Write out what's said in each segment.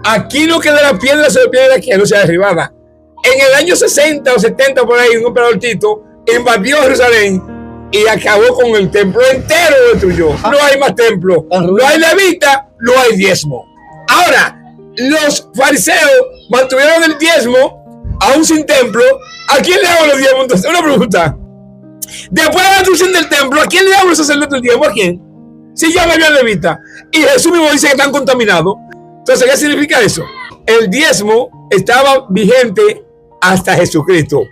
Aquí lo que de la piedra se piedra que no sea derribada. En el año 60 o 70 por ahí, un emperador Tito invadió Jerusalén y acabó con el templo entero, lo destruyó. No hay más templo, no hay levita, no hay diezmo. Ahora, los fariseos mantuvieron el diezmo aún sin templo. ¿A quién le daban los diezmos? Entonces, una pregunta. Después de la destrucción del templo, ¿a quién le daban los sacerdotes el diezmo? ¿A quién? Si ya no había levita. Y Jesús mismo dice que están contaminados. Entonces, ¿qué significa eso? El diezmo estaba vigente hasta Jesucristo.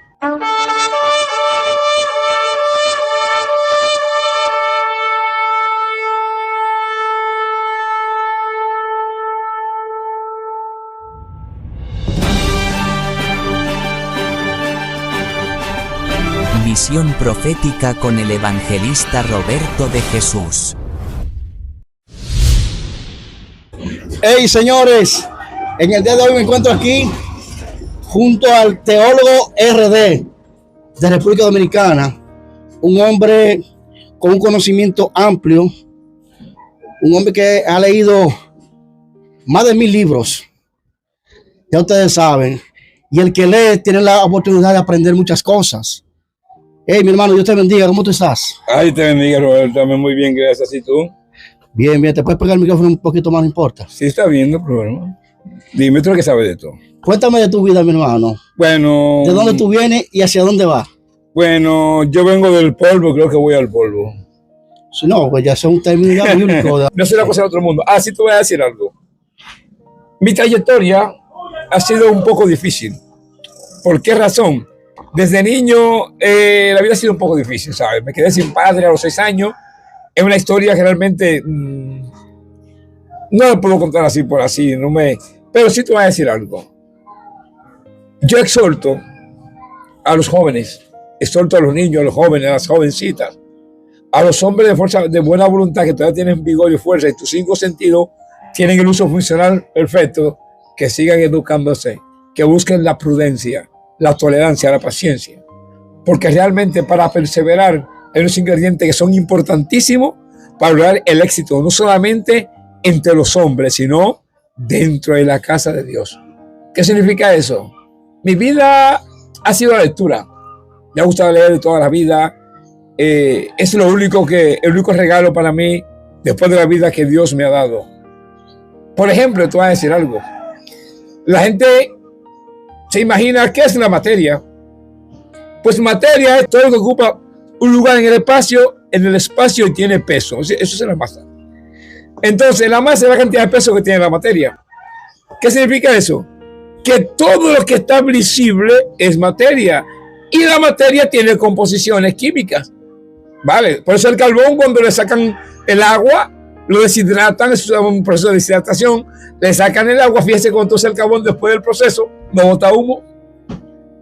Visión profética con el evangelista Roberto de Jesús. Hey, señores, en el día de hoy me encuentro aquí junto al teólogo RD de República Dominicana, un hombre con un conocimiento amplio, un hombre que ha leído más de 1000 libros, ya ustedes saben, y el que lee tiene la oportunidad de aprender muchas cosas. Hey, mi hermano, Dios te bendiga, ¿cómo tú estás? Ay, te bendiga, Roberto, también muy bien, gracias. ¿Y tú? Bien, bien, ¿te puedes pegar el micrófono un poquito más, no importa? Sí, está bien, no hay problema. Dime tú lo que sabes de esto. Cuéntame de tu vida, mi hermano. Bueno. ¿De dónde tú vienes y hacia dónde vas? Bueno, yo vengo del polvo, creo que voy al polvo. Si no, pues ya es un término bíblico. No soy una cosa de otro mundo. Ah, sí, te voy a decir algo. Mi trayectoria ha sido un poco difícil. ¿Por qué razón? Desde niño la vida ha sido un poco difícil, ¿sabes? Me quedé sin padre a los 6 años. Es una historia que realmente no la puedo contar así por así. Pero sí te voy a decir algo. Yo exhorto a los jóvenes, exhorto a los niños, a los jóvenes, a las jovencitas, a los hombres de fuerza, de buena voluntad que todavía tienen vigor y fuerza y tus 5 sentidos tienen el uso funcional perfecto, que sigan educándose, que busquen la prudencia, la tolerancia, la paciencia, porque realmente para perseverar hay unos ingredientes que son importantísimos para lograr el éxito, no solamente entre los hombres, sino dentro de la casa de Dios. ¿Qué significa eso? Mi vida ha sido la lectura. Me ha gustado leer toda la vida. Es el único regalo para mí después de la vida que Dios me ha dado. Por ejemplo, te voy a decir algo. La gente se imagina qué es la materia. Pues materia es todo lo que ocupa un lugar en el espacio y tiene peso. Eso es la masa. Entonces, la masa es la cantidad de peso que tiene la materia. ¿Qué significa eso? Que todo lo que está visible es materia. Y la materia tiene composiciones químicas. ¿Vale? Por eso el carbón, cuando le sacan el agua, lo deshidratan, es un proceso de deshidratación, le sacan el agua, fíjese cuánto es el carbón después del proceso, no bota humo.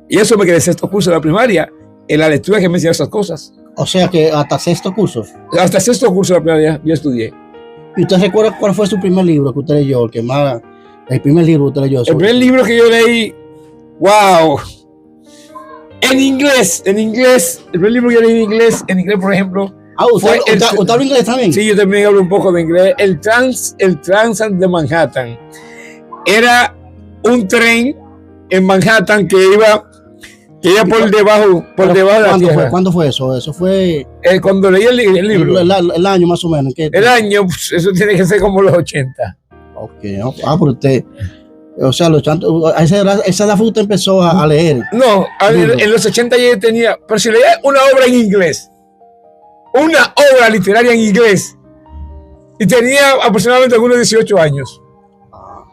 Y eso me quedé en 6º curso de la primaria, en la lectura que me enseñan esas cosas. O sea que hasta 6º curso. Hasta 6º curso de la primaria yo estudié. ¿Y usted recuerda cuál fue su primer libro que usted leyó? El primer libro que usted leyó. El primer libro que yo leí, wow. En inglés, el primer libro que yo leí en inglés, por ejemplo. Ah, ¿usted habla inglés también? Sí, yo también hablo un poco de inglés. El Transat de Manhattan. Era un tren en Manhattan que iba por debajo de la tierra. ¿Cuándo fue eso? Eso fue... cuando leí el libro. El año más o menos. El año, pues, eso tiene que ser como los 80. Ok, pero usted... O sea, a esa edad fue usted empezó a leer. No, en los 80 ya tenía... Pero si leía una obra en inglés, una obra literaria en inglés, y tenía aproximadamente algunos 18 años.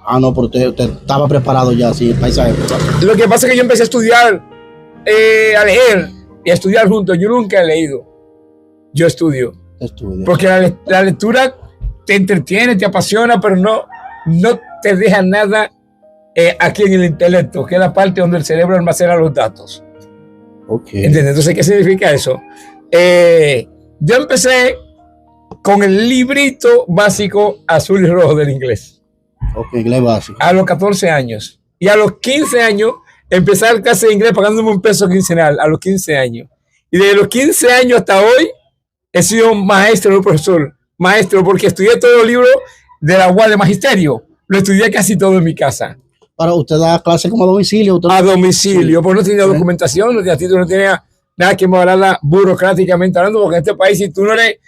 Ah, no, pero usted estaba preparado ya, sí, para esa época. Lo que pasa es que yo empecé a estudiar, a leer y a estudiar juntos. Yo nunca he leído. Yo estudio. Porque la lectura te entretiene, te apasiona, pero no te deja nada aquí en el intelecto, que es la parte donde el cerebro almacena los datos. Okay. ¿Entiendes? Entonces, ¿qué significa eso? Yo empecé con el librito básico azul y rojo del inglés. Ok, inglés básico. A los 14 años. Y a los 15 años empecé a clase de inglés pagándome un peso quincenal, a los 15 años. Y desde los 15 años hasta hoy he sido maestro, no profesor. Maestro, porque estudié todos los libros de la UAS de Magisterio. lo estudié casi todo en mi casa. Para usted da clase como a domicilio. A domicilio, pues no tenía documentación, no tenía nada que mostrarla burocráticamente hablando, porque en este país, si tú no eres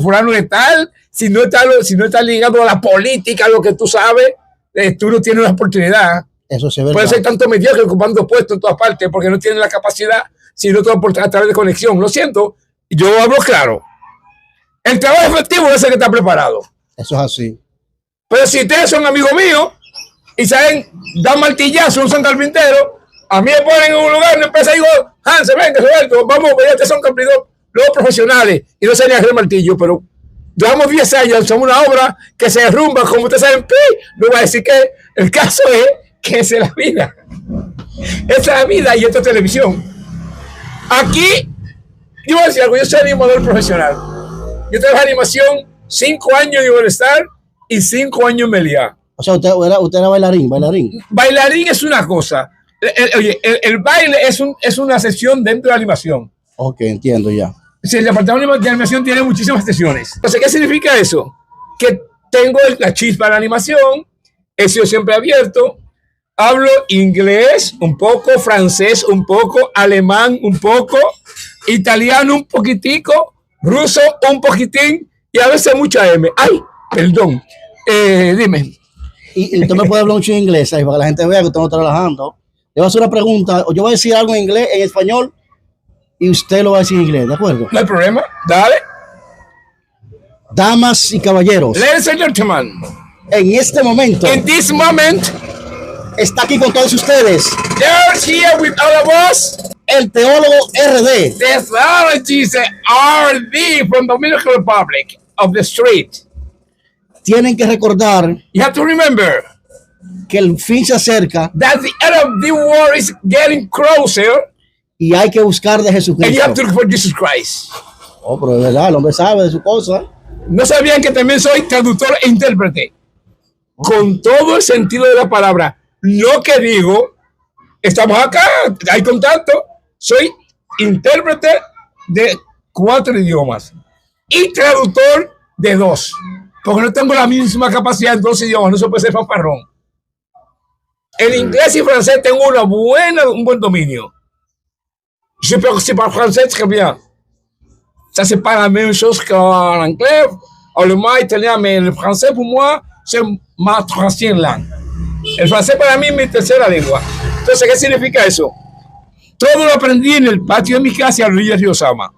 fulano de tal, si no estás ligado a la política, a lo que tú sabes, tú no tienes una oportunidad. Eso sí es verdad. Puede ser tanto mediocre ocupando puestos en todas partes, porque no tienen la capacidad, sino todo a través de conexión. Lo siento, yo hablo claro. El trabajo efectivo es el que está preparado. Eso es así. Pero si ustedes son amigos míos y saben dar martillazo, no son carpinteros, a mí me ponen en un lugar, en una empresa, y digo, Hans, venga, Roberto, vamos, ustedes son carpinteros, luego profesionales, y no se hacer martillo, pero llevamos 10 años, somos una obra que se derrumba, como ustedes saben, no voy a decir que el caso es que esa es la vida. Esa es la vida y esta es televisión. Aquí, yo voy a decir algo, yo soy animador profesional. Yo trabajé en animación 5 años en Iberostar y 5 años en Meliá. O sea, usted era bailarín. Bailarín es una cosa. Oye, el baile es una sesión dentro de la animación. Ok, entiendo ya. Sí, el departamento de animación tiene muchísimas sesiones. Entonces, ¿qué significa eso? Que tengo la chispa de la animación, he sido siempre abierto, hablo inglés un poco, francés un poco, alemán un poco, italiano un poquitico, ruso un poquitín y a veces mucha M. ¡Ay! Perdón. Dime. Y usted me puede hablar mucho en inglés ahí para que la gente vea que usted no está relajando. Le voy a hacer una pregunta, o yo voy a decir algo en inglés, en español, y usted lo va a decir en inglés, ¿de acuerdo? No hay problema. Dale. Damas y caballeros, Ladies and gentlemen, en este momento, in this moment, está aquí con todos ustedes they're here with all of us, el teólogo RD. the theologies RD from the Dominican Republic of the street. Tienen que recordar You have to remember que el fin se acerca that the end of the war is getting closer y hay que buscar de and you Jesucristo. have to look for Jesus Christ. Oh, pero de verdad, el hombre sabe de su cosa. No sabían que también soy traductor e intérprete. Con todo el sentido de la palabra. Lo que digo, estamos acá, hay contacto. Soy intérprete de 4 idiomas y traductor de 2. Porque no tengo la misma capacidad en 2 idiomas, no se puede ser fanfarrón. En inglés y francés tengo un buen dominio. Je peux aussi parler français très bien. Ça, c'est pas la même chose qu'en anglais, allemand, italien, mais le français, pour moi, c'est ma troisième langue. El francés para mí es mi tercera lengua. Entonces, ¿qué significa eso? Todo lo aprendí en el patio de mi casa, a la orilla del río Sama.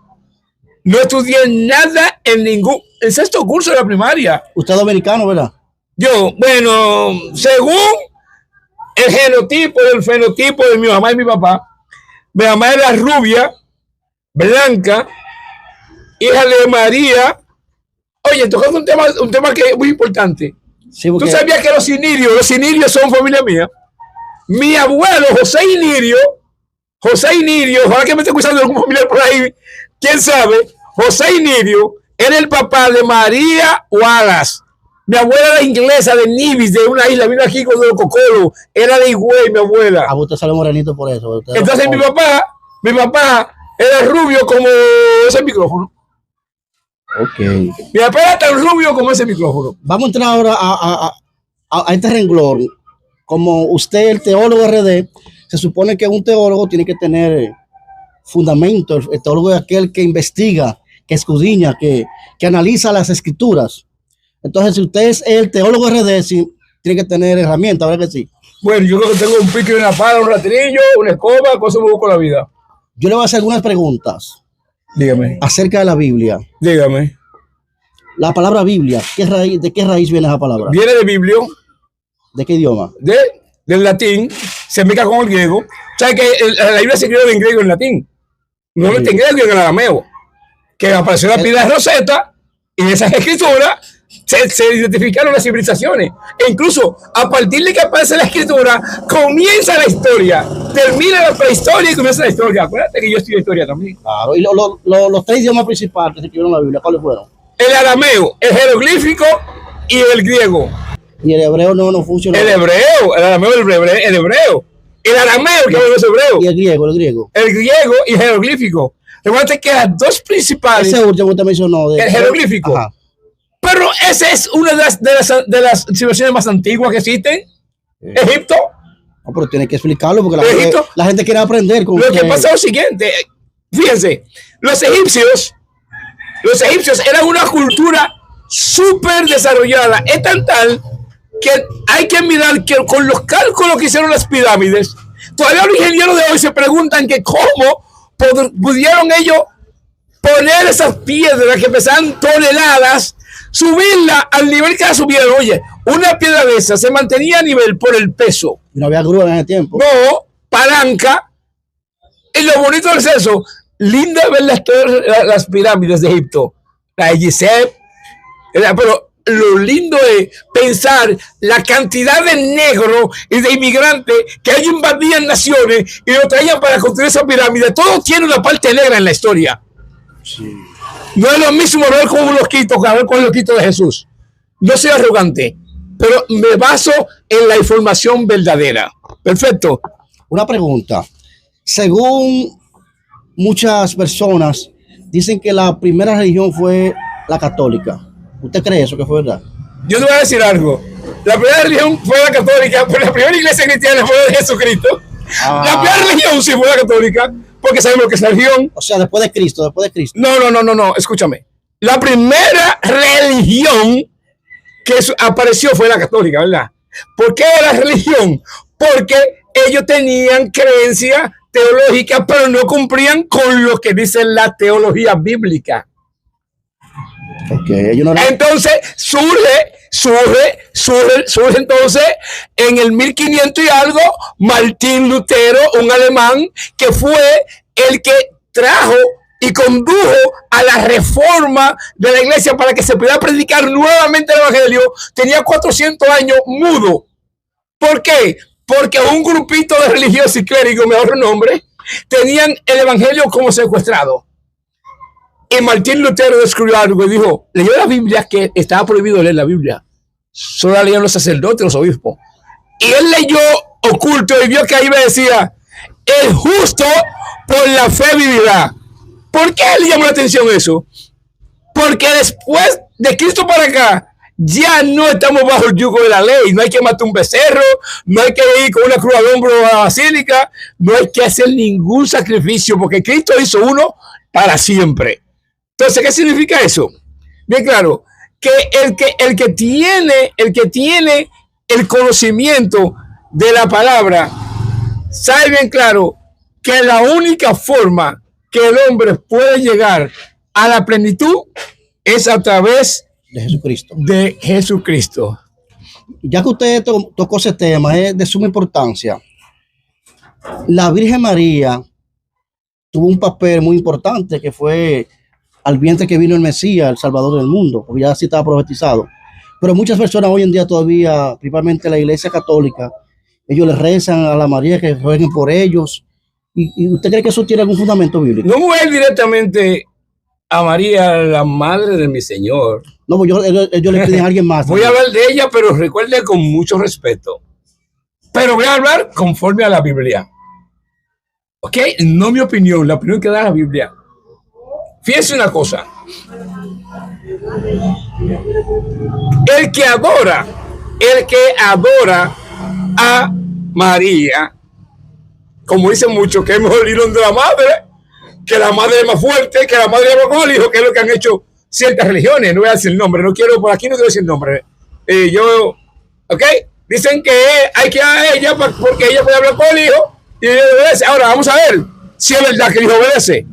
No estudié nada en el 6º curso de la primaria. Usted es dominicano, ¿verdad? Yo, bueno, según el genotipo y el fenotipo de mi mamá y mi papá, mi mamá era rubia, blanca, hija de María. Oye, tocando un tema que es muy importante. Sí, porque... ¿Tú sabías que los inirios son familia mía? Mi abuelo, José Inirio, ojalá que me esté escuchando algún familiar por ahí, quién sabe, José Inirio era el papá de María Wallace. Mi abuela era inglesa de Nivis, de una isla, vino aquí con los cocolos, era de Higüey, mi abuela. Ah, usted sale morenito por eso. Entonces mi papá era rubio como ese micrófono. Ok. Mi papá era tan rubio como ese micrófono. Vamos a entrar ahora a este renglón. Como usted, el teólogo RD, se supone que un teólogo tiene que tener fundamento. El teólogo es aquel que investiga, que escudriña, que analiza las escrituras. Entonces, si usted es el teólogo RD, sí, tiene que tener herramientas, ¿verdad que sí? Bueno, yo creo que tengo un pico y una pala, un rastrillo, una escoba, con eso me busco la vida. Yo le voy a hacer algunas preguntas. Dígame. Acerca de la Biblia. Dígame. La palabra Biblia, ¿de qué raíz viene esa palabra? Viene de biblio. ¿De qué idioma? Del latín, se mezcla con el griego. ¿Sabes que la Biblia se escribe en griego y en latín? No en griego y en arameo. Que apareció la piedra de Rosetta y en esas escrituras se identificaron las civilizaciones. E incluso a partir de que aparece la escritura, comienza la historia. Termina la prehistoria y comienza la historia. Acuérdate que yo estudio historia también. Claro, y los 3 idiomas principales que se escribieron en la Biblia, ¿cuáles fueron? El arameo, el jeroglífico y el griego. Y el hebreo no funcionó. El hebreo, el arameo, el hebreo. El arameo, que es hebreo. Y el griego. El griego y el jeroglífico. Recuerda que las 2 principales. Ese último te mencionó. El jeroglífico. Ajá. Pero esa es una de las civilizaciones más antiguas que existen. Egipto. No, pero tiene que explicarlo porque Egipto, la gente quiere aprender. Lo que pasa es lo siguiente. Fíjense, los egipcios eran una cultura súper desarrollada. Es tan tal que hay que mirar que con los cálculos que hicieron las pirámides, todavía los ingenieros de hoy se preguntan que cómo pudieron ellos poner esas piedras que pesaban toneladas, subirla al nivel que la subieron. Oye, una piedra de esas se mantenía a nivel por el peso. No había grúa en ese tiempo. No, palanca. Y lo bonito es eso. Linda ver las pirámides de Egipto. La de Gizeh. Pero lo lindo es pensar la cantidad de negros y de inmigrantes que ellos invadían naciones y lo traían para construir esa pirámide. Todo tiene una parte negra en la historia. Sí. No es lo mismo ver con un loquito que ver con el loquito de Jesús. Yo soy arrogante, pero me baso en la información verdadera. Perfecto. Una pregunta. Según muchas personas, dicen que la primera religión fue la católica. ¿Usted cree eso que fue verdad? Yo te voy a decir algo. La primera religión fue la católica, pero la primera iglesia cristiana fue de Jesucristo. La primera religión sí fue la católica, porque sabemos que es la religión. O sea, después de Cristo. No, escúchame. La primera religión que apareció fue la católica, ¿verdad? ¿Por qué era religión? Porque ellos tenían creencia teológica, pero no cumplían con lo que dice la teología bíblica. Okay, entonces surge entonces en el 1500 y algo Martín Lutero, un alemán que fue el que trajo y condujo a la reforma de la iglesia para que se pudiera predicar nuevamente el evangelio. Tenía 400 años mudo. ¿Por qué? Porque un grupito de religiosos y clérigos, mejor nombre, tenían el evangelio como secuestrado. Y Martín Lutero descubrió algo y dijo, leyó la Biblia, que estaba prohibido leer la Biblia. Solo la leían los sacerdotes, los obispos. Y él leyó oculto y vio que ahí me decía, el justo por la fe vivirá. ¿Por qué le llamó la atención eso? Porque después de Cristo para acá, ya no estamos bajo el yugo de la ley. No hay que matar un becerro, no hay que ir con una cruz al hombro a la basílica, no hay que hacer ningún sacrificio, porque Cristo hizo uno para siempre. Entonces, ¿qué significa eso? Bien claro, que el que tiene el conocimiento de la palabra, sabe bien claro que la única forma que el hombre puede llegar a la plenitud es a través de Jesucristo. Ya que usted tocó ese tema, es de suma importancia. La Virgen María tuvo un papel muy importante, que fue al vientre que vino el Mesías, el Salvador del mundo, porque ya sí estaba profetizado. Pero muchas personas hoy en día todavía, principalmente la Iglesia Católica, ellos le rezan a la María que rueguen por ellos. ¿Y usted cree que eso tiene algún fundamento bíblico? No voy a ir directamente a María, la madre de mi Señor. No, pues ellos le piden a alguien más. Voy a hablar de ella, pero recuerde con mucho respeto. Pero voy a hablar conforme a la Biblia. ¿Ok? No mi opinión, la opinión que da la Biblia. Fíjense una cosa. El que adora a María, como dicen muchos, que es mejor ir donde la madre, que la madre es más fuerte, que la madre es más hijo, que es lo que han hecho ciertas religiones. No voy a decir el nombre, no quiero, por aquí no quiero decir el nombre. ¿Ok? Dicen que hay que ir a ella porque ella puede hablar con el hijo y ella obedece. Ahora vamos a ver si es verdad que el hijo obedece.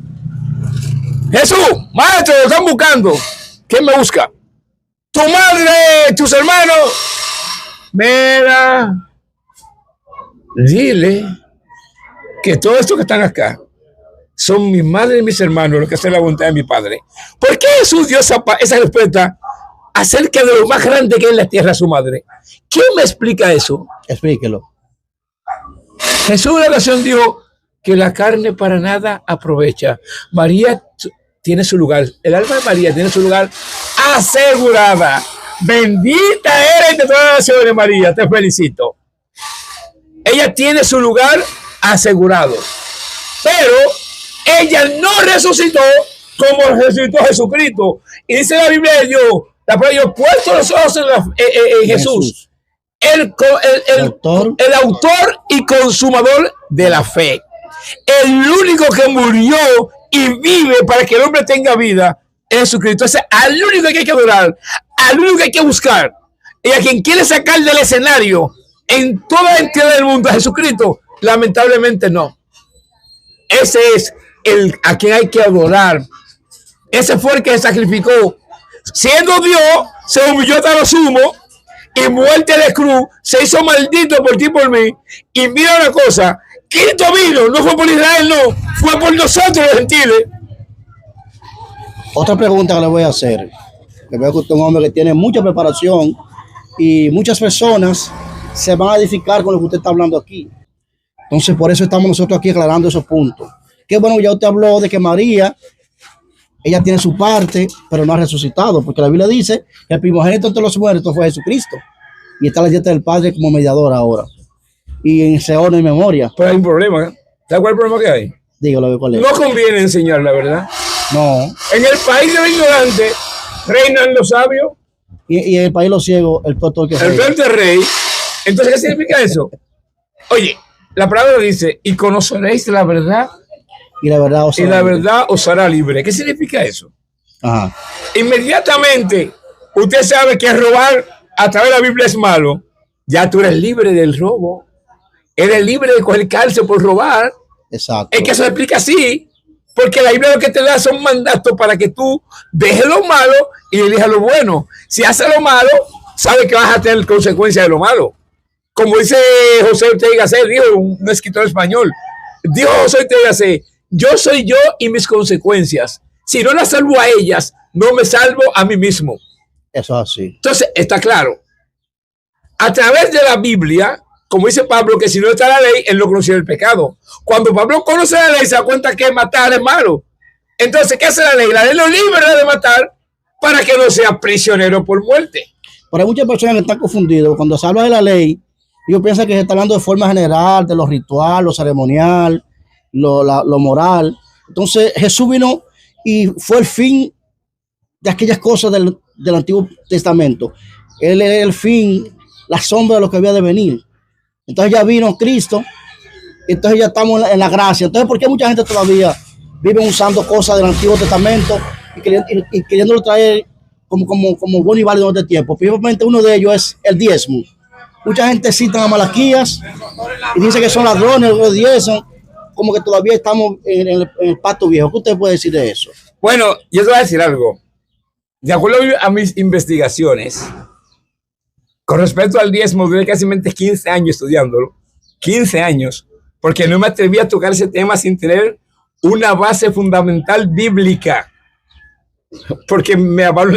Jesús, maestro, lo están buscando. ¿Quién me busca? Tu madre, tus hermanos. Mira, dile que todos estos que están acá son mi madre y mis hermanos, los que hacen la voluntad de mi Padre. ¿Por qué Jesús dio esa respuesta acerca de lo más grande que es en la tierra, su madre? ¿Quién me explica eso? Explíquelo. Jesús en la oración dijo que la carne para nada aprovecha. María tiene su lugar, el alma de María tiene su lugar asegurada. Bendita eres de todas las naciones, María, te felicito. Ella tiene su lugar asegurado, pero ella no resucitó como resucitó Jesucristo. Y dice la Biblia de Dios La palabra yo puesto los ojos en Jesús, el autor y consumador de la fe. El único que murió y vive para que el hombre tenga vida es Jesucristo. Entonces, al único que hay que adorar, al único que hay que buscar, y a quien quiere sacar del escenario en toda la entidad del mundo a Jesucristo, lamentablemente no. Ese es a quien hay que adorar. Ese fue el que se sacrificó. Siendo Dios, se humilló hasta lo sumo y muerte de cruz, se hizo maldito por ti y por mí. Y mira una cosa, Cristo vino, no fue por Israel, no, fue por nosotros los gentiles. Otra pregunta que le voy a hacer, que veo que usted es un hombre que tiene mucha preparación y muchas personas se van a edificar con lo que usted está hablando aquí. Entonces, por eso estamos nosotros aquí aclarando esos puntos. Qué bueno, ya usted habló de que María, ella tiene su parte, pero no ha resucitado, porque la Biblia dice que el primogénito entre los muertos fue Jesucristo. Y está la dieta del Padre como mediador ahora. Y en ese orden y memoria. Pero hay un problema, ¿eh? ¿Sabes cuál es el problema que hay? Dígalo, ¿cuál es? No conviene enseñar la verdad. No. En el país de los ignorantes reinan los sabios. Y en el país de los ciegos, el doctor que el rey. Rey. Entonces, ¿qué significa eso? Oye, la palabra dice, y conoceréis la verdad. Y la verdad os hará libre. ¿Qué significa eso? Ajá. Inmediatamente usted sabe que robar a través de la Biblia es malo. Ya tú eres libre del robo. Eres libre de coger cárcel por robar. Exacto. Es que eso se explica así. Porque la Biblia lo que te da son mandatos para que tú dejes lo malo y elijas lo bueno. Si haces lo malo, sabes que vas a tener consecuencias de lo malo. Como dice José Ortega y Gasset, dijo un escritor español. Dijo José Ortega y Gasset, yo soy yo y mis consecuencias. Si no las salvo a ellas, no me salvo a mí mismo. Eso es así. Entonces, está claro. A través de la Biblia, como dice Pablo, que si no está la ley, él no conocía el pecado. Cuando Pablo conoce la ley, se da cuenta que matar es malo. Entonces, ¿qué hace la ley? La ley lo libera de matar para que no sea prisionero por muerte. Pero hay muchas personas que están confundidas. Cuando se habla de la ley, ellos piensan que se está hablando de forma general, de lo ritual, lo ceremonial, lo moral. Entonces, Jesús vino y fue el fin de aquellas cosas del Antiguo Testamento. Él es el fin, la sombra de lo que había de venir. Entonces ya vino Cristo, entonces ya estamos en la gracia. Entonces, ¿por qué mucha gente todavía vive usando cosas del Antiguo Testamento y queriéndolo traer como bueno y válido en este tiempo? Principalmente uno de ellos es el diezmo. Mucha gente cita a Malaquías y dice que son ladrones, los diezmos, como que todavía estamos en el pacto viejo. ¿Qué usted puede decir de eso? Bueno, yo te voy a decir algo. De acuerdo a mis investigaciones, con respecto al diezmo, duré casi 15 años estudiándolo. 15 años. Porque no me atreví a tocar ese tema sin tener una base fundamental bíblica. Porque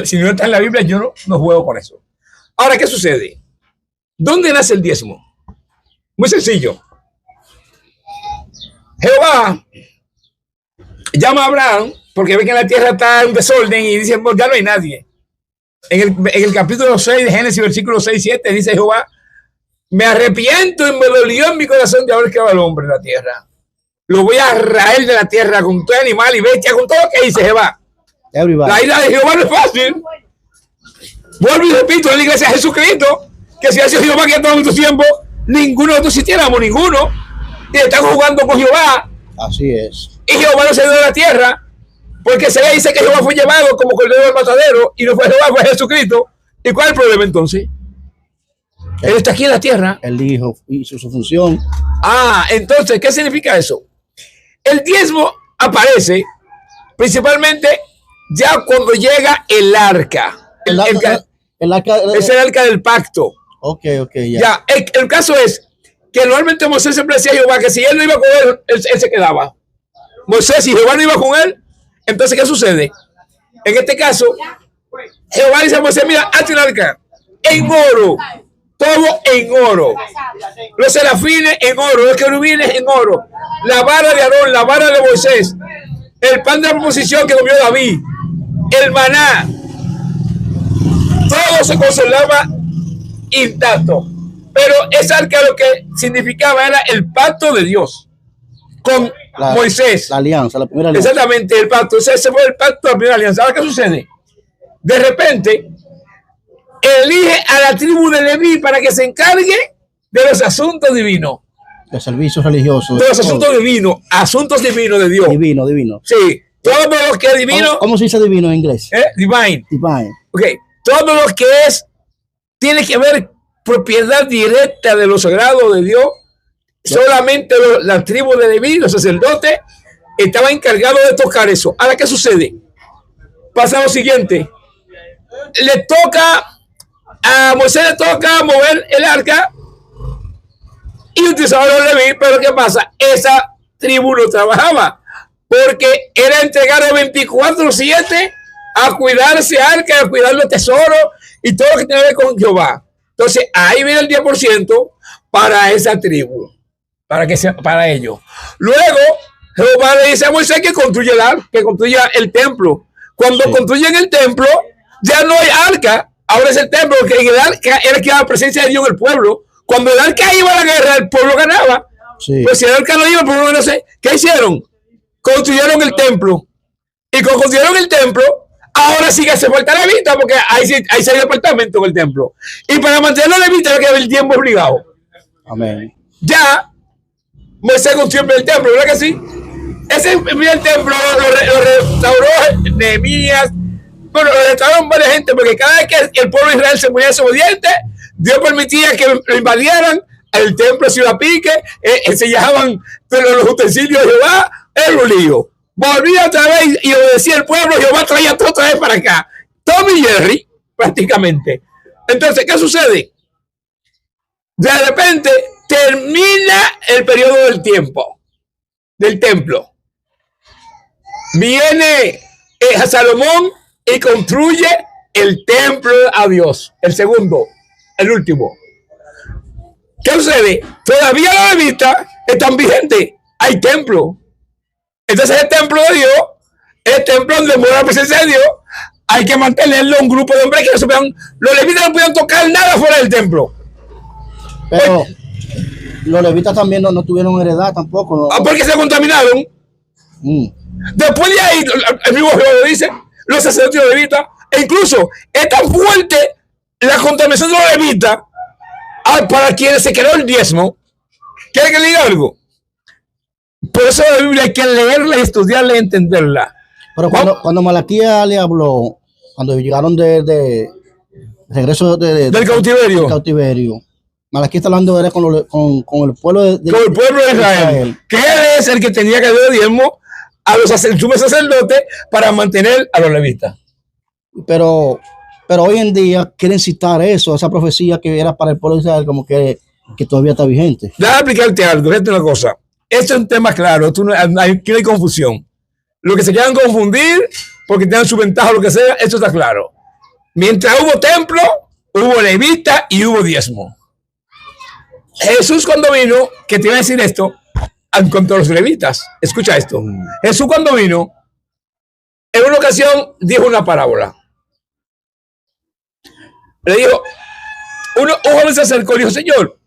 si no está en la Biblia, yo no juego con eso. Ahora, ¿qué sucede? ¿Dónde nace el diezmo? Muy sencillo. Jehová llama a Abraham porque ve que en la tierra está un desorden y dice, ya no hay nadie. En el capítulo 6 de Génesis, versículo 6 y 7, dice Jehová, me arrepiento y me dolió en mi corazón de haber creado al hombre en la tierra. Lo voy a raer de la tierra con todo animal y bestia, con todo lo que dice Jehová. La ira de Jehová no es fácil. Vuelvo y repito en la iglesia de Jesucristo, que si ha sido Jehová que ha tomado tu tiempo, ninguno de nosotros existiéramos, ninguno. Y están jugando con Jehová. Así es. Y Jehová no se dio de la tierra, porque se dice que Jehová fue llevado como cordero del matadero, y no fue Jehová, fue Jesucristo. ¿Y cuál es el problema entonces? Él está aquí en la tierra. El Hijo hizo su función. Entonces, ¿qué significa eso? El diezmo aparece principalmente ya cuando llega el arca. El arca es el arca del pacto. Ok, ya. El caso es que normalmente Moisés siempre decía a Jehová que si él no iba con él se quedaba. Moisés, si Jehová no iba con él, entonces ¿qué sucede? En este caso, Jehová dice a Moisés, mira, hazte un arca en oro, todo en oro. Los serafines en oro, los querubines en oro, la vara de Aarón, la vara de Moisés, el pan de la proposición que comió David, el maná, todo se conservaba intacto. Pero esa arca lo que significaba era el pacto de Dios con Moisés. La alianza, la primera alianza. Exactamente, el pacto. Ese fue el pacto de la primera alianza. Ahora, ¿qué sucede? De repente, elige a la tribu de Leví para que se encargue de los asuntos divinos. De servicios religiosos. De los asuntos divinos, asuntos divinos de Dios. Divino, divino. Sí, todo lo que es divino. ¿Cómo se dice divino en inglés? Divine. Divine. Ok, todo lo que tiene que ver propiedad directa de lo sagrado de Dios. Solamente la tribu de Leví, los sacerdotes, estaban encargados de tocar eso. Ahora, ¿qué sucede? Pasa lo siguiente. A Moisés le toca mover el arca y utilizaba los Leví, pero ¿qué pasa? Esa tribu no trabajaba porque era entregado 24/7 a cuidar ese arca, a cuidar los tesoros y todo lo que tiene que ver con Jehová. Entonces, ahí viene el 10% para esa tribu, para ellos. Luego, Jehová le dice a Moisés que construya el templo. Cuando construyen el templo, ya no hay arca, ahora es el templo, porque el arca era que daba presencia de Dios en el pueblo. Cuando el arca iba a la guerra, el pueblo ganaba. Sí. Pues si el arca no iba, el pueblo no sé. ¿Qué hicieron? Construyeron el templo. Y cuando construyeron el templo, ahora sí que hace falta levita, porque ahí sí hay departamento en el templo. Y para mantenerlo levita hay que haber el tiempo obligado. Amén. Ya Moisés construyó el templo, ¿verdad que sí? Ese primer templo lo restauró Nehemías. Bueno, lo restauraron varias gente, porque cada vez que el pueblo de Israel se ponía desobediente, Dios permitía que lo invadieran, el templo se iba a pique, se llevaban los utensilios de Jehová, era un lío. Volvía otra vez y obedecía el pueblo, Jehová traía todo otra vez para acá. Tom y Jerry, prácticamente. Entonces, ¿qué sucede? De repente termina el periodo del tiempo, del templo. Viene Salomón y construye el templo a Dios, el segundo, el último. ¿Qué sucede? Todavía los levitas están vigentes, hay templo. Entonces el templo de Dios, el templo donde mora la presencia de Dios, hay que mantenerlo un grupo de hombres que no se puedan, los levitas no pueden tocar nada fuera del templo. Pero los levitas también no tuvieron heredad tampoco. ¿No? Porque se contaminaron. Después de ahí, el mismo Jehová lo dice, los sacerdotes levitas, e incluso es tan fuerte la contaminación de los levitas para quienes se creó el diezmo. ¿Quiere que le diga algo? Por eso la Biblia hay que leerla y estudiarla y entenderla. Pero cuando Malaquías le habló, cuando llegaron de regreso del cautiverio, Malaquías está hablando con el pueblo de Israel, que él es el que tenía que dar diezmo a los sumos sacerdotes para mantener a los levitas. Pero hoy en día quieren citar eso, esa profecía que era para el pueblo de Israel, como que todavía está vigente. Déjame explicarte algo, fíjate una cosa. Esto es un tema claro, aquí no hay confusión. Lo que se quieran confundir porque tengan su ventaja o lo que sea, esto está claro. Mientras hubo templo, hubo levita y hubo diezmo. Jesús cuando vino, que te iba a decir esto, contra los levitas, escucha esto. Jesús cuando vino, en una ocasión dijo una parábola. Le dijo, un joven se acercó y dijo, Señor,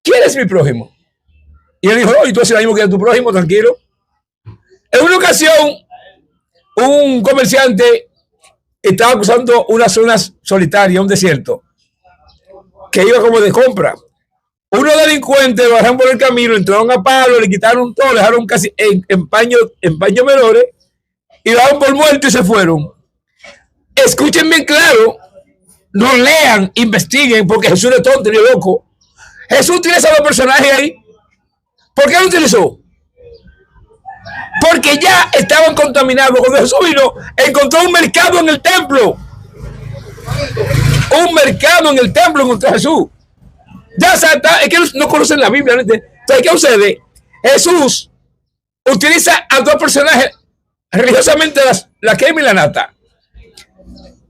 ¿quién es mi prójimo? Y él dijo, y tú haces lo mismo que tu prójimo, tranquilo. En una ocasión, un comerciante estaba cruzando unas zonas solitarias, un desierto, que iba como de compra. Unos delincuentes bajaron por el camino, entraron a palo, le quitaron todo, le dejaron casi en paños menores y daban por muerto y se fueron. Escuchen bien claro, no lean, investiguen, porque Jesús es tonto y loco. Jesús tiene esos dos personajes ahí. ¿Por qué lo utilizó? Porque ya estaban contaminados. Cuando Jesús vino, encontró un mercado en el templo. Un mercado en el templo encontró Jesús. Ya es que no conocen la Biblia. Entonces, ¿qué sucede? Jesús utiliza a dos personajes religiosamente, la crema y la nata.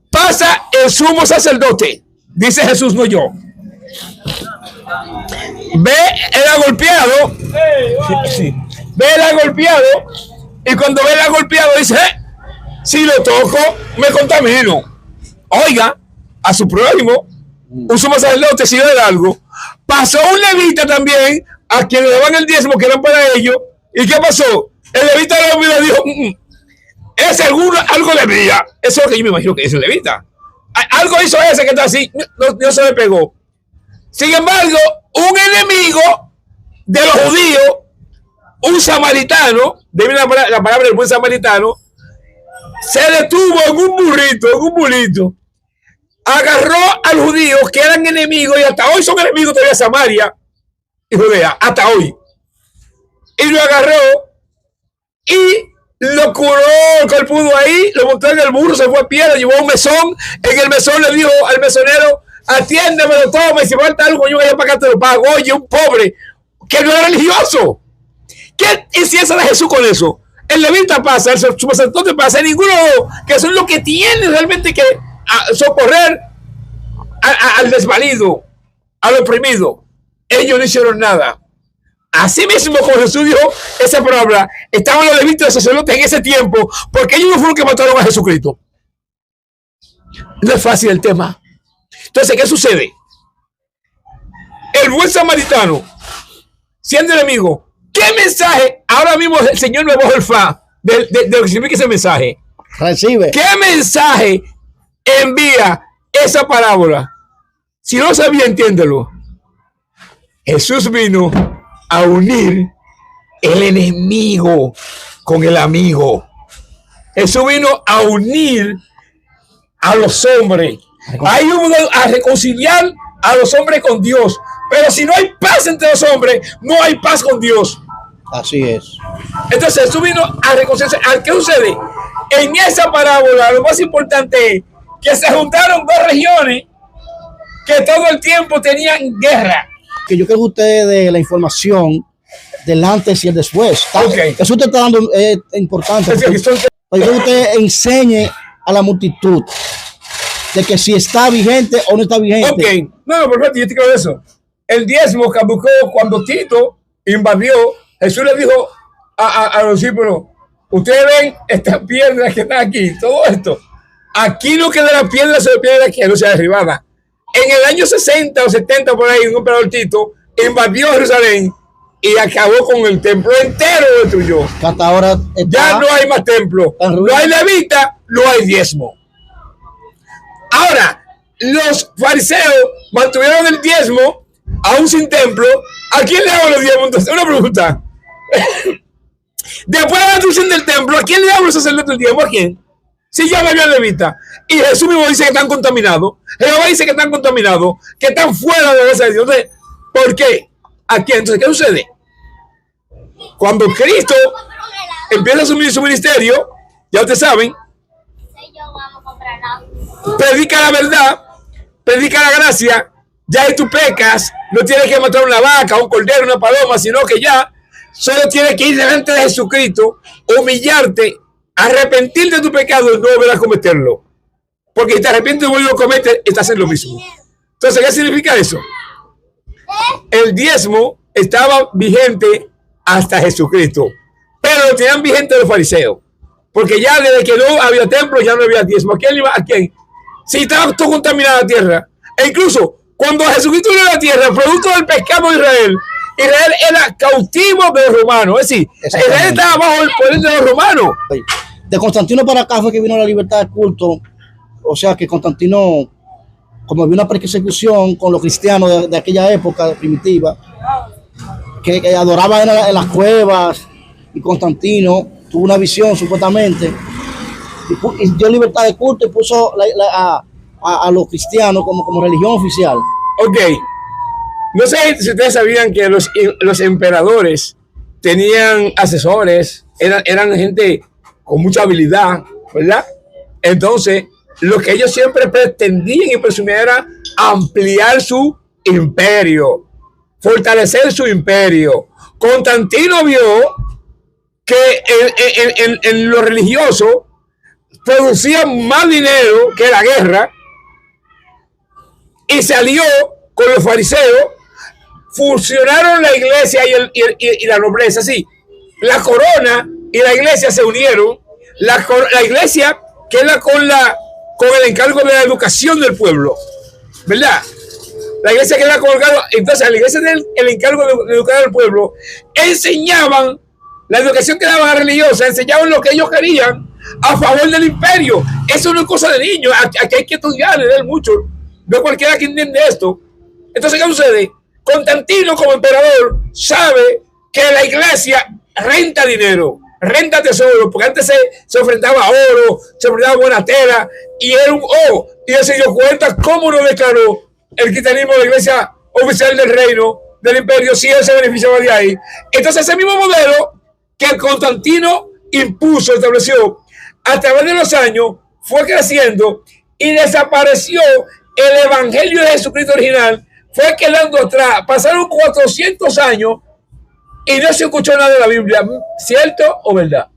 Pasa el sumo sacerdote, dice Jesús, no yo. Ve el agolpeado, ve el agolpeado, y cuando ve el agolpeado dice, si lo toco, me contamino. Oiga, a su prójimo, un sumo sacerdote, si ve algo. Pasó un levita también, a quien le daban el diezmo, que eran para ellos. ¿Y qué pasó? El levita le dijo, es algo levita. Eso es lo que yo me imagino que es el levita. Algo hizo ese que está así, no se le pegó. Sin embargo, un enemigo de los judíos, un samaritano, de la palabra del buen samaritano, se detuvo en un burrito, agarró a los judíos que eran enemigos y hasta hoy son enemigos todavía Samaria y Judea, hasta hoy. Y lo agarró y lo curó el pudo ahí, lo montó en el burro, se fue a pie, lo llevó a un mesón. En el mesón le dijo al mesonero: atiéndemelo, toma, y si falta algo, yo voy a pagar, te lo pago. Oye, un pobre que no era religioso. ¿Qué inciensa de Jesús con eso? El levita pasa, el sacerdote pasa, ninguno, que son los que tienen realmente que socorrer al desvalido, al oprimido. Ellos no hicieron nada. Así mismo, como Jesús dijo esa palabra, estaban los levitas y los sacerdotes en ese tiempo, porque ellos no fueron los que mataron a Jesucristo. No es fácil el tema. Entonces, ¿qué sucede? El buen samaritano, siendo enemigo, ¿qué mensaje? Ahora mismo el Señor me bajó el fa de lo que significa ese mensaje. Recibe. ¿Qué mensaje envía esa parábola? Si no sabía, entiéndelo. Jesús vino a unir el enemigo con el amigo. Jesús vino a unir a los hombres. Hay a reconciliar a los hombres con Dios. Pero si no hay paz entre los hombres, no hay paz con Dios. Así es. Entonces Jesús vino a reconciliarse. ¿Qué sucede? En esa parábola lo más importante es que se juntaron dos regiones que todo el tiempo tenían guerra. Que yo creo que usted de la información del antes y el después. Okay. Eso usted está dando importante. Yo creo que usted enseñe a la multitud de que si está vigente o no está vigente. Ok, no, perfecto, yo te creo eso. El diezmo que buscó cuando Tito invadió, Jesús le dijo a los discípulos: ustedes ven estas piedras que están aquí, todo esto. Aquí lo que de las piedras se piedra que no sea derribada. En el año 60 o 70 por ahí, un emperador Tito invadió Jerusalén y acabó con el templo entero, lo destruyó. Hasta ahora ya no hay más templo, no hay levita, no hay diezmo. Ahora, los fariseos mantuvieron el diezmo aún sin templo. ¿A quién le daban los diezmos? Entonces, una pregunta. Después de la destrucción del templo, ¿a quién le daban los sacerdotes el diezmo? ¿A quién? Si ya no había levita. Y Jesús mismo dice que están contaminados. Jehová dice que están contaminados, que están fuera de la gracia de Dios. Entonces, ¿por qué? ¿A quién? Entonces, ¿qué sucede? Cuando Cristo empieza a asumir su ministerio, ya ustedes saben, predica la verdad, predica la gracia. Ya ahí tú pecas, no tienes que matar una vaca, un cordero, una paloma, sino que ya solo tienes que ir delante de Jesucristo, humillarte, arrepentirte de tu pecado y no volver a cometerlo. Porque si te arrepientes y vuelves a cometer, estás en lo mismo. Entonces, ¿qué significa eso? El diezmo estaba vigente hasta Jesucristo, pero lo tenían vigente los fariseos, porque ya desde que no había templo ya no había diezmo. ¿A quién? Si estaba todo contaminada la tierra. E incluso cuando Jesucristo vino a la tierra, producto del pecado de Israel, Israel era cautivo de los romanos. Es decir, Israel estaba bajo el poder de los romanos. De Constantino para acá fue que vino la libertad de culto. O sea que Constantino, como había una persecución con los cristianos de aquella época primitiva, que adoraban en las cuevas, y Constantino tuvo una visión supuestamente y dio libertad de culto y puso a los cristianos como religión oficial. Ok, no sé si ustedes sabían que los emperadores tenían asesores, eran gente con mucha habilidad, ¿verdad? Entonces, lo que ellos siempre pretendían y presumían era ampliar su imperio, fortalecer su imperio. Constantino vio que en lo religioso producía más dinero que la guerra y se alió con los fariseos, fusionaron la iglesia y la nobleza. Sí, la corona y la iglesia se unieron. La iglesia queda con el encargo de la educación del pueblo, ¿verdad? La iglesia queda con el encargo. Entonces, la iglesia del el encargo de educar al pueblo enseñaban La educación que daban religiosa enseñaban lo que ellos querían a favor del imperio. Eso no es cosa de niños. Aquí hay que estudiar, leer mucho. No cualquiera que entiende esto. Entonces, ¿qué sucede? Constantino, como emperador, sabe que la iglesia renta dinero, renta tesoro, porque antes se ofrendaba oro, se ofrendaba buena tela, y era un oro. Y él se dio cuenta cómo no declaró el cristianismo de la iglesia oficial del reino, del imperio, si él se beneficiaba de ahí. Entonces, ese mismo modelo que Constantino impuso, estableció, a través de los años, fue creciendo y desapareció el evangelio de Jesucristo original, fue quedando atrás. Pasaron 400 años y no se escuchó nada de la Biblia, ¿cierto o verdad?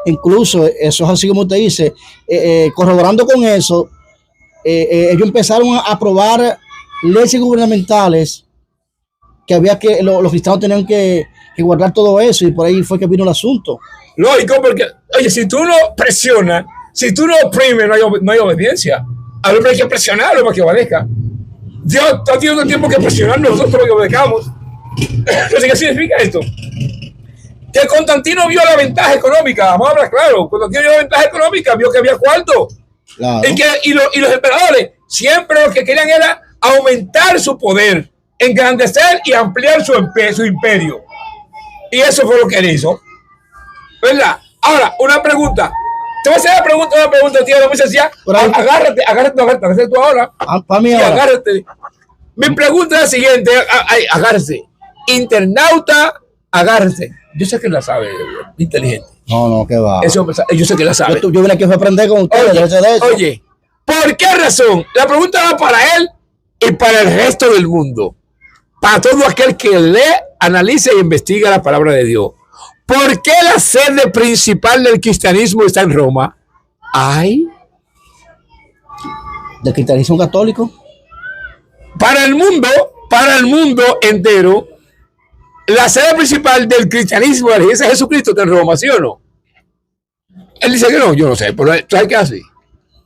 Incluso, eso es así como usted dice, corroborando con eso, ellos empezaron a aprobar leyes gubernamentales que había que, los cristianos tenían que guardar todo eso, y por ahí fue que vino el asunto. Lógico, porque, oye, si tú no presionas, si tú no oprimes, no hay obediencia. Al hombre hay que presionarlo para que obedezca. Dios está teniendo tiempo que presionarnos nosotros para que obedezcamos. ¿Qué significa esto? Que Constantino vio la ventaja económica, vamos a hablar claro. Constantino vio la ventaja económica, vio que había cuarto. Claro. Y los emperadores siempre lo que querían era aumentar su poder, engrandecer y ampliar su imperio. Y eso fue lo que él hizo, ¿verdad? Ahora, una pregunta. Te voy a hacer una pregunta, tío, muy sencilla. Agárrate tú ahora. Para mí ahora. Agárrate. Mi pregunta es la siguiente, agárrese. Internauta, agárrese. Yo sé que la sabe, inteligente. No, que va. Eso, yo sé que la sabe. Yo vine aquí a aprender con ustedes. Oye, ¿por qué razón? La pregunta va para él y para el resto del mundo. Para todo aquel que lee, analice e investiga la palabra de Dios. ¿Por qué la sede principal del cristianismo está en Roma? ¿Ay? ¿Del cristianismo católico? Para el mundo entero, la sede principal del cristianismo de la iglesia de Jesucristo está en Roma, ¿sí o no? Él dice que no, yo no sé, pero ¿sabes qué hace?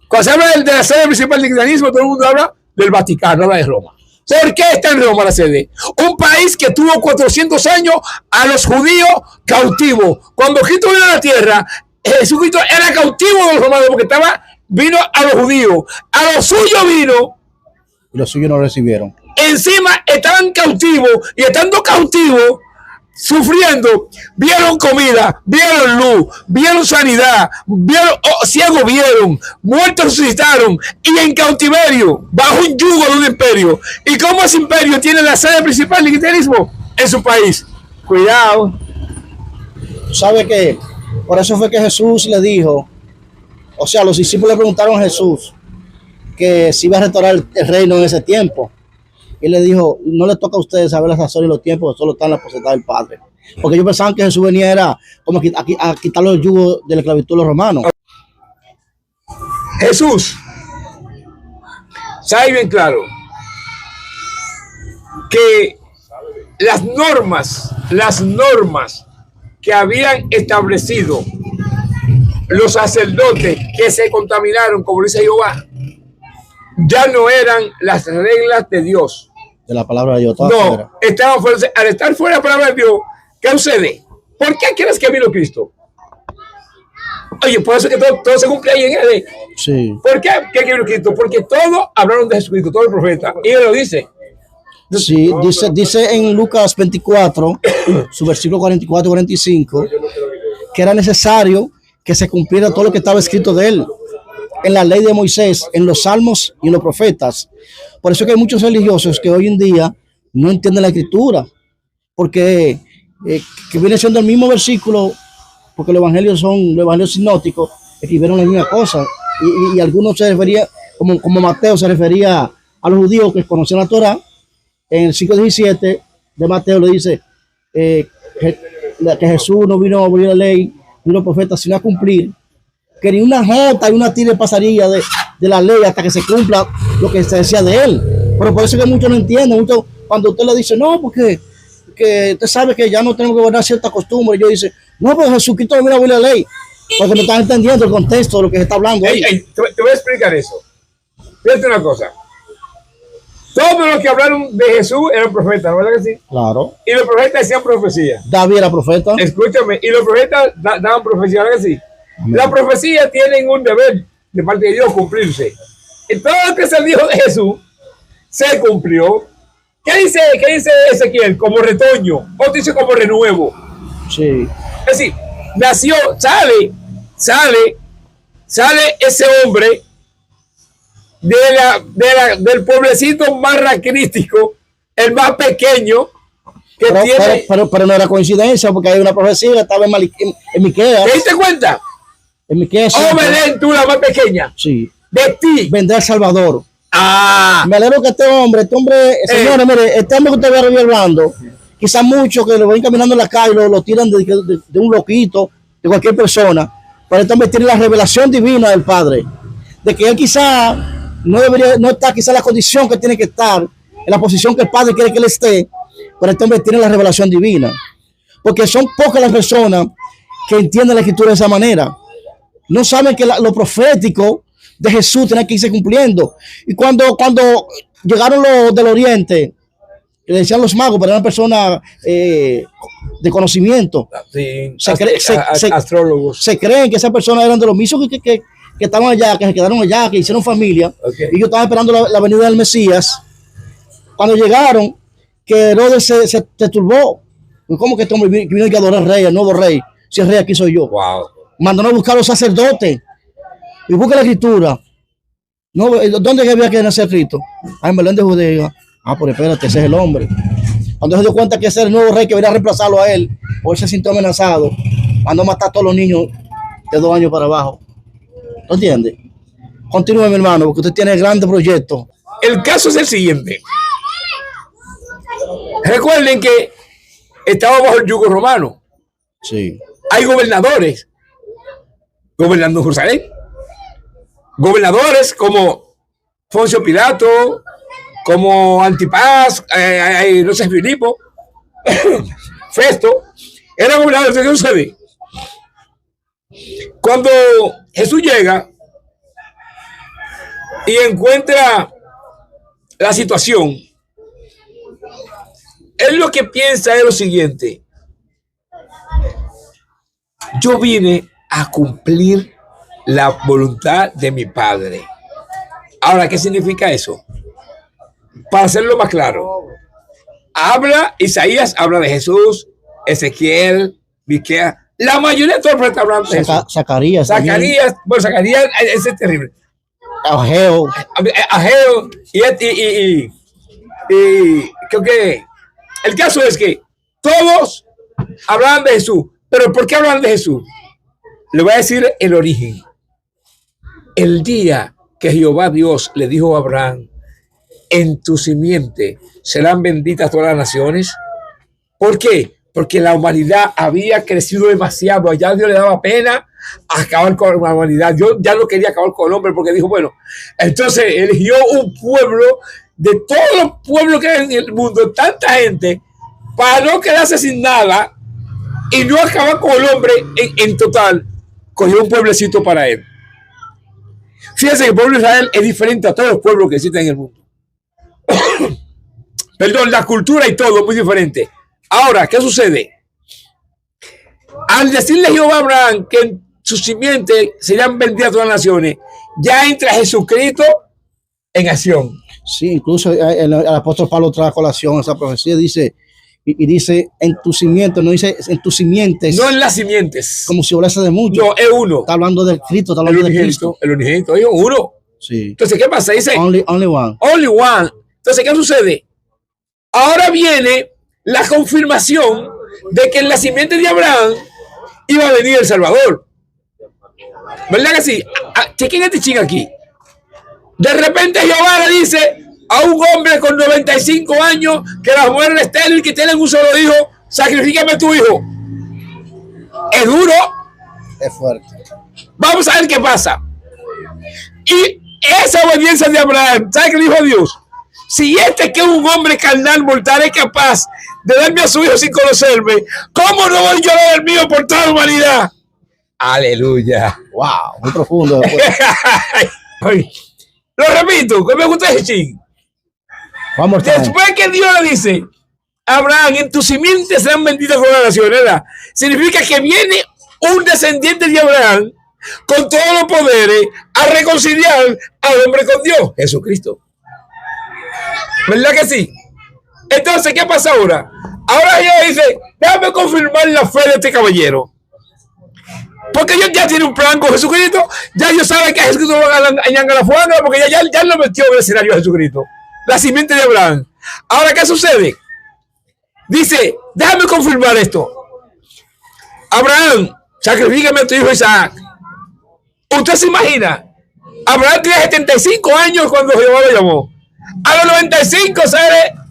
Cuando se habla de la sede principal del cristianismo, todo el mundo habla del Vaticano, habla de Roma. ¿Por qué está en Roma la sede? Un país que tuvo 400 años a los judíos cautivos. Cuando Cristo vino a la tierra, Jesucristo era cautivo de los romanos porque vino a los judíos. A los suyos vino. Y los suyos no recibieron. Encima estaban cautivos y estando cautivos, sufriendo, vieron comida, vieron luz, vieron sanidad, ciegos vieron, muertos resucitaron y en cautiverio, bajo un yugo de un imperio. ¿Y cómo ese imperio tiene la sede principal del cristianismo? En su país. Cuidado. ¿Sabe qué? Por eso fue que Jesús le dijo, o sea, los discípulos le preguntaron a Jesús que si iba a restaurar el reino en ese tiempo. Y le dijo, no le toca a ustedes saber las razones y los tiempos, solo están en la potestad del Padre. Porque ellos pensaban que Jesús venía era como a quitar los yugos de la esclavitud de los romanos. Jesús sabe bien claro que las normas que habían establecido los sacerdotes que se contaminaron, como dice Jehová, ya no eran las reglas de Dios. De la palabra de Dios. No, estaban fuera. Al estar fuera de la palabra de Dios, ¿qué sucede? ¿Por qué quieres que vino Cristo? Oye, por eso que todo se cumple ahí en él. Sí. ¿Por qué vino Cristo? Porque todos hablaron de Jesucristo, todo el profeta. Y él lo dice. Sí, dice en Lucas 24, su versículo 44-45, que era necesario que se cumpliera todo lo que estaba escrito de él en la ley de Moisés, en los salmos y en los profetas. Por eso que hay muchos religiosos que hoy en día no entienden la escritura, porque que viene siendo el mismo versículo, porque los evangelios sinópticos, escribieron la misma cosa, y algunos se referían, como Mateo se refería a los judíos que conocían la Torá. En el 5:17 de Mateo le dice que Jesús no vino a abolir la ley ni los profetas, sino a cumplir, que ni una jota y una tira pasaría de la ley hasta que se cumpla lo que se decía de él. Pero por eso que muchos no entienden. Cuando usted le dice, no, porque usted sabe que ya no tenemos que guardar cierta costumbre, y yo dice, no, pero Jesucristo no vino a abolir la ley, porque no están entendiendo el contexto de lo que se está hablando. Te voy a explicar eso. Fíjate una cosa. Todos los que hablaron de Jesús eran profetas, ¿verdad que sí? Claro. Y los profetas decían profecía. David era profeta. Escúchame, y los profetas daban profecía, ¿verdad que sí? Las profecías tienen un deber de parte de Dios cumplirse. Y todo lo que se dijo de Jesús se cumplió. ¿Qué dice Ezequiel? Como retoño. Otro dice como renuevo. Sí. Es decir, nació, sale ese hombre del pueblecito más raquítico, el más pequeño que tiene. Pero no era coincidencia, porque hay una profecía, estaba en Miqueas. ¿Te diste cuenta? En Miqueas. Oh, Belén, tú la más pequeña. Sí. De ti vendrá el Salvador. Me alegro que este hombre, señores, mire, este hombre que usted ve hablando, quizás muchos que lo ven caminando en la calle lo tiran de un loquito, de cualquier persona, pero este hombre tiene la revelación divina del Padre, de que él quizás no está quizás en la condición que tiene que estar, en la posición que el Padre quiere que él esté, pero este hombre tiene la revelación divina, porque son pocas las personas que entienden la Escritura de esa manera. No saben que lo profético de Jesús tenía que irse cumpliendo. Y cuando llegaron los del Oriente, le decían los magos, pero eran personas de conocimiento. Sí, astrólogos. Se creen que esas personas eran de los mismos que estaban allá, que se quedaron allá, que hicieron familia. Okay. Y ellos estaban esperando la venida del Mesías. Cuando llegaron, que Herodes se turbó. ¿Cómo que este hombre vino a adorar al rey, al nuevo rey? Si el rey aquí soy yo. Wow. Mandó a buscar a los sacerdotes. Y busca la Escritura. No, ¿dónde había que nacer Cristo? En Belén de Judea. Pero espérate, ese es el hombre. Cuando se dio cuenta que ese era el nuevo rey que venía a reemplazarlo a él, o él se sintió amenazado, mandó a matar a todos los niños de 2 años para abajo. ¿No entiende? Continúe, mi hermano, porque usted tiene grandes proyectos. El caso es el siguiente. Recuerden que estaba bajo el yugo romano. Sí. Hay gobernadores gobernando Jerusalén. Gobernadores como Poncio Pilato, como Antipas, no sé, Filipo, Festo, eran gobernadores de Jerusalén. Cuando Jesús llega y encuentra la situación, él lo que piensa es lo siguiente: yo vine a cumplir la voluntad de mi Padre. Ahora, ¿qué significa eso? Para hacerlo más claro, Isaías habla de Jesús, Ezequiel, Miqueas, la mayoría de todos los profetas hablan de Jesús. Zacarías, bueno, Zacarías, ese es terrible. Ageo, y creo que el caso es que todos hablaban de Jesús. ¿Pero por qué hablan de Jesús? Le voy a decir el origen. El día que Jehová Dios le dijo a Abraham: en tu simiente serán benditas todas las naciones. ¿Por qué? Porque la humanidad había crecido demasiado. Allá Dios le daba pena acabar con la humanidad. Dios ya no quería acabar con el hombre, porque dijo, bueno, entonces eligió un pueblo de todos los pueblos que hay en el mundo, tanta gente, para no quedarse sin nada y no acabar con el hombre en total. Cogió un pueblecito para él. Fíjense que el pueblo de Israel es diferente a todos los pueblos que existen en el mundo. Perdón, la cultura y todo es muy diferente. Ahora, ¿qué sucede? Al decirle Jehová a Abraham que en su simiente serían benditas todas las naciones, ya entra Jesucristo en acción. Sí, incluso el apóstol Pablo trae a colación esa profecía, dice, y dice en tu simiente, no dice en tus simientes. No en las simientes. Como si hablase de mucho. No, es uno. Está hablando del Cristo, está hablando de Cristo. El unigénito, es uno. Sí. Entonces, ¿qué pasa? Dice only one. Only one. Entonces, ¿qué sucede? Ahora viene la confirmación de que en la simiente de Abraham iba a venir el Salvador. ¿Verdad que sí? Chequen este ching aquí. De repente Jehová le dice a un hombre con 95 años que las mujeres estériles que tienen un solo hijo, sacrifícame a tu hijo. Es duro. Es fuerte. Vamos a ver qué pasa. Y esa obediencia de Abraham, ¿sabe qué dijo Dios? Si este que es un hombre carnal mortal es capaz de darme a su hijo sin conocerme, ¿cómo no voy yo a dar el mío por toda la humanidad? Aleluya. Wow, muy profundo. Lo repito, que me gusta ese ching. Vamos. Después que Dios le dice, Abraham, en tu simiente serán benditas todas las naciones, ¿verdad? Significa que viene un descendiente de Abraham con todos los poderes a reconciliar al hombre con Dios, Jesucristo. ¿Verdad que sí? Entonces, ¿qué pasa ahora? Ahora ella dice, déjame confirmar la fe de este caballero. Porque ellos ya tienen un plan con Jesucristo. Ya ellos saben que a Jesucristo lo van a ñangar la fuerza, porque ya lo metió en el escenario a Jesucristo. La simiente de Abraham. Ahora, ¿qué sucede? Dice, déjame confirmar esto. Abraham, sacrifícame a tu hijo Isaac. ¿Usted se imagina? Abraham tenía 75 años cuando Jehová lo llamó. A los 95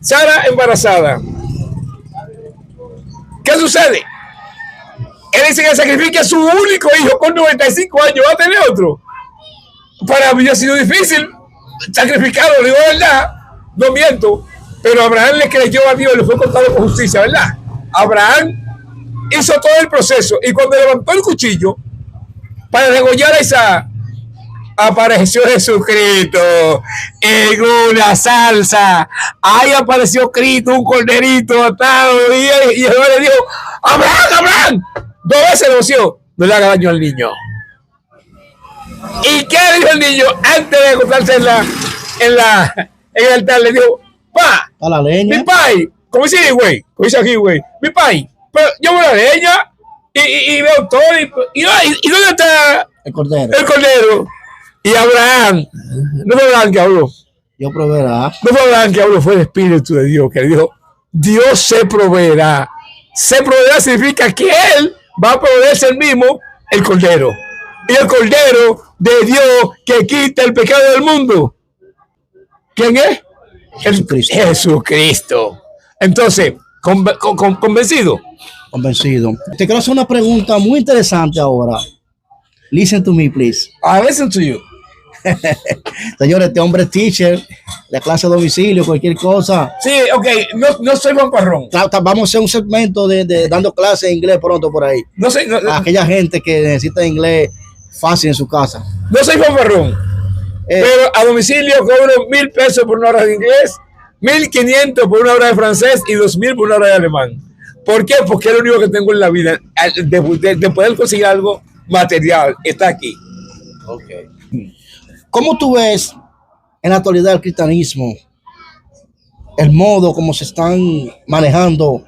Sara embarazada. ¿Qué sucede? Él dice que sacrifique a su único hijo con 95 años. ¿Va a tener otro? Para mí ha sido difícil sacrificarlo, digo verdad. No miento. Pero Abraham le creyó a Dios y le fue contado con justicia, ¿verdad? Abraham hizo todo el proceso. Y cuando levantó el cuchillo para degollar a Isaac, apareció Jesucristo en una salsa. Ahí apareció Cristo, un corderito atado. Y Jehová le dijo, Abraham, 2 veces lo voció, no le haga daño al niño. ¿Y qué dijo el niño? Antes de acostarse en el altar, le dijo, pa, a la leña. Mi pai, como dice güey, mi pai, pero yo voy a la leña y veo todo. ¿Y dónde está el cordero? El cordero. Y Abraham, no fue Abraham que habló. Dios proveerá. No fue Abraham que habló, fue el Espíritu de Dios que le dijo, Dios se proveerá. Se proveerá significa que Él va a proveerse el mismo, el cordero. Y el cordero de Dios que quita el pecado del mundo. ¿Quién es? Jesucristo. Entonces, convencido. Convencido. Te quiero hacer una pregunta muy interesante ahora. Listen to me, please. I listen to you. Señores, este hombre es teacher, de clase a domicilio, cualquier cosa. Sí, ok, no soy fanfarrón. Vamos a hacer un segmento de dando clases de inglés pronto por ahí. No sé. A aquella gente que necesita inglés fácil en su casa. No soy fanfarrón. Pero a domicilio cobro 1,000 pesos por una hora de inglés, 1,500 por una hora de francés y 2,000 por una hora de alemán. ¿Por qué? Porque es lo único que tengo en la vida de poder conseguir algo material. Está aquí. Okay. ¿Cómo tú ves en la actualidad el cristianismo, el modo como se están manejando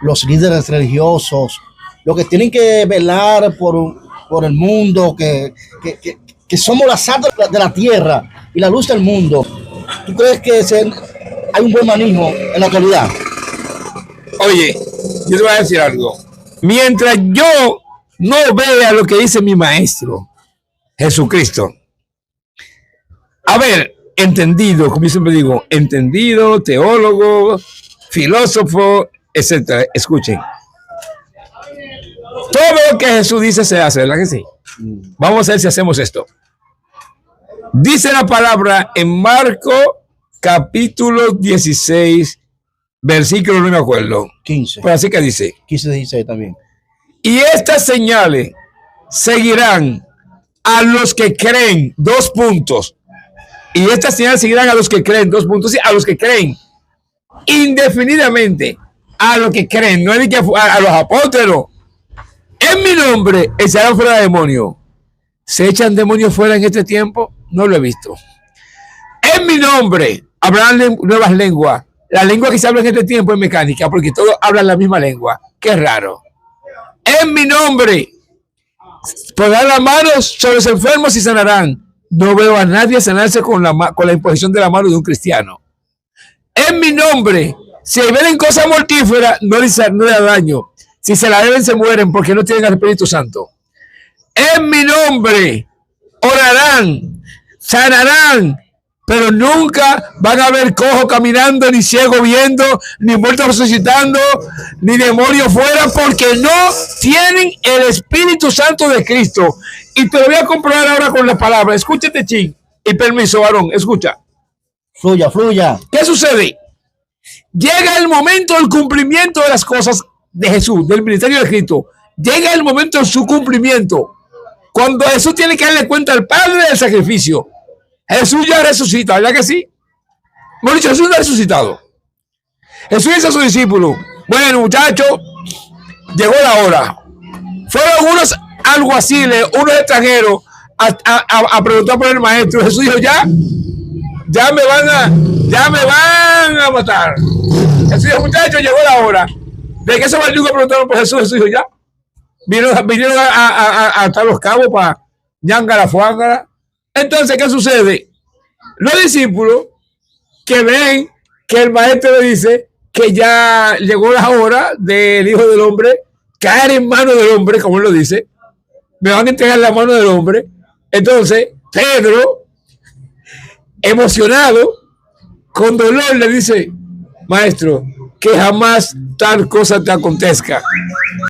los líderes religiosos, los que tienen que velar por el mundo, que somos la sal de la tierra y la luz del mundo? ¿Tú crees que hay un buen manejo en la actualidad? Oye, yo te voy a decir algo. Mientras yo no vea lo que dice mi maestro, Jesucristo, a ver, entendido, como yo siempre digo, entendido, teólogo, filósofo, etcétera. Escuchen. Todo lo que Jesús dice se hace, ¿verdad que sí? Vamos a ver si hacemos esto. Dice la palabra en Marcos capítulo 16, versículo, no me acuerdo. 15. Pero así que dice. 15, 16 también. Y estas señales seguirán a los que creen, 2 puntos. Y estas señales seguirán a los que creen, 2 puntos, sí, a los que creen. Indefinidamente, a los que creen, no es que a los apóstoles. En mi nombre echarán fuera demonios. ¿Se echan demonios fuera en este tiempo? No lo he visto. En mi nombre hablarán nuevas lenguas. La lengua que se habla en este tiempo es mecánica, porque todos hablan la misma lengua. Qué raro. En mi nombre pondrán las manos sobre los enfermos y sanarán. No veo a nadie sanarse con la imposición de la mano de un cristiano. En mi nombre, si ven cosas mortíferas, no les da daño. Si se la beben, se mueren porque no tienen al Espíritu Santo. En mi nombre orarán, sanarán, pero nunca van a ver cojo caminando, ni ciego viendo, ni muertos resucitando, ni demonios fuera, porque no tienen el Espíritu Santo de Cristo. Y te lo voy a comprobar ahora con la palabra. Escúchate, Chin, y permiso, varón, escucha. Fluya, fluya. ¿Qué sucede? Llega el momento del cumplimiento de las cosas de Jesús, del ministerio de Cristo. Llega el momento de su cumplimiento. Cuando Jesús tiene que darle cuenta al Padre del sacrificio. Jesús ya resucita, ¿verdad que sí? Hemos dicho, Jesús no ha resucitado. Jesús dice a sus discípulos, bueno, muchachos, llegó la hora. Fueron unos alguaciles, unos extranjeros, a preguntar por el maestro. Jesús dijo, ya me van a matar. Jesús dijo, muchachos, llegó la hora. ¿De qué se maldijo preguntaron por Jesús? Jesús dijo, ya. Vinieron a atar los cabos para ñangara, fuángara. Entonces, ¿qué sucede? Los discípulos que ven que el maestro le dice que ya llegó la hora del Hijo del Hombre caer en manos del hombre, como él lo dice, me van a entregar la mano del hombre. Entonces, Pedro, emocionado, con dolor, le dice, maestro, que jamás tal cosa te acontezca.